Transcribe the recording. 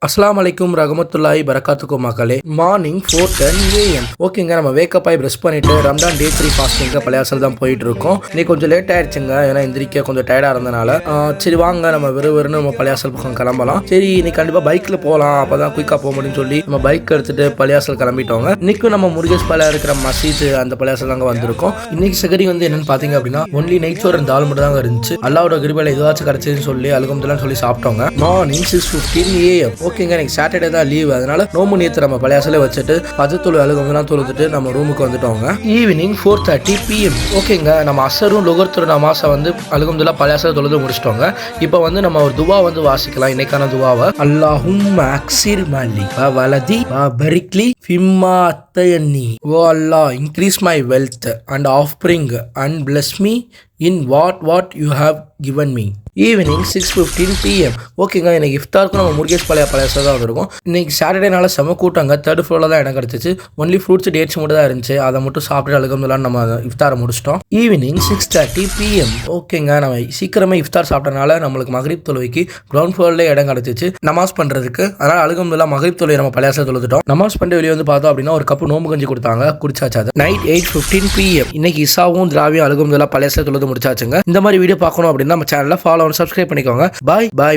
அஸ்ஸலாமு அலைக்கும் ரஹமத்துல்லாஹி பரக்காத்துக்கும் மக்களே. Morning 4:10 AM. ஓகேங்க, நம்ம வேக்கப் ஆகி ப்ரெஷ் பண்ணிட்டு ரம்ஜான் டே 3 ஃபாஸ்டிங்க பள்ளியாசல் தான் போயிட்டு இருக்கோம். இன்னைக்கு கொஞ்சம் லேட் ஆயிடுச்சுங்க, ஏன்னா எந்திரிக்க கொஞ்சம் டயர்டாக இருந்தனால. சரி வாங்க நம்ம வெறும் நம்ம பள்ளியாசல் பக்கம் கிளம்பலாம். சரி இன்னைக்கு கண்டிப்பாக பைக்கில் போகலாம், அப்போ தான் குயிக்காக போக முடியும்னு சொல்லி நம்ம பைக் எடுத்துட்டு பள்ளியாசல் கிளம்பிட்டோங்க. இன்னைக்கும் நம்ம முருகேஷ் பாலையா இருக்கிற மசீத் அந்த பள்ளியாசல் தாங்க வந்திருக்கோம். இன்னைக்கு சகரி வந்து என்னன்னு பார்த்தீங்க அப்படின்னா ஒன்லி நெய்ச்சோர் அந்த ஆள் மட்டும் தாங்க இருந்துச்சு. அல்லாவோட கிருபையில ஏதாச்சும் கிடைச்சதுன்னு சொல்லி அல்ஹம்துலில்லாஹ் சொல்லி சாப்பிட்டோங்க. Morning 6:15 AM. ஓகேங்க, எனக்கு சாட்டர்டே தான் லீவ், அதனால நோம்பு நேற்று நம்ம பள்ளியாசலே வச்சுட்டு பஜத்துள் அழுகம்லாம் தொழுதுட்டு நம்ம ரூமுக்கு வந்துட்டோங்க. Evening 4:30 PM. ஓகேங்க, நம்ம அசரும் லுகர்த்துரு நமாஸை வந்து அல்ஹம்துலில்லாஹ் பள்ளியாசல தொழுது முடிச்சிட்டோங்க. இப்போ வந்து நம்ம ஒரு துவா வந்து வாசிக்கலாம். இன்னைக்கான துவாவை அல்லாஹும்ம அக்ஸிர் மலி வ வலதி வ பரிக்லி ஃபிம்மா அத்தயன்னி ஓ அல்லாஹ் increase my wealth and offspring and bless me in what you have given me. Evening 6:15 PM. ஓகேங்க, இன்னைக்கு இஃப்தாருக்கும் நம்ம முருகேஷ் பள்ளியாசல் தான் வந்திருக்கும். இன்னைக்கு சாட்டர்டேனால செம கூட்டாங்க. 3rd ஃப்ளோரில் தான் இடம் கிடச்சிச்சு. ஒன்லி ஃப்ரூட்ஸ் டேட்ஸ் மட்டும் தான் இருந்துச்சு. அதை மட்டும் சாப்பிட்டு அழுகம்லாம் நம்ம இஃப்தாரை முடிச்சிட்டோம். Evening 6:30 PM. ஓகேங்க, நம்ம சீக்கிரமே இஃப்தார் சாப்பிட்டனால நம்மளுக்கு மகரிப் தொழுவைக்கு கிரவுண்ட் ஃப்ளோர்லேயே இடம் கிடச்சிச்சு நமாஸ் பண்ணுறதுக்கு. அதனால் அழுகம்லாம் மகரிப் தொழுவை நம்ம பள்ளியாசல் தொழுதுட்டோம். நமாஸ் பண்ணிட்டு வெளியே வந்து பார்த்தோம் அப்படின்னா ஒரு கப்பு நோம்பு கஞ்சி கொடுத்தாங்க, குடிச்சாச்சு. அது நைட் 8:15 PM. இன்னைக்கு இசாவும் திராவியும் அழுகம்லாம் பள்ளியாசல் தொழுது முடிச்சாச்சுங்க. இந்த மாதிரி வீடியோ பார்க்கணும் அப்படின்னா நம்ம சேனலில் ஃபாலோ சப்ஸ்கிரைப் பண்ணிக்கோங்க. பாய்.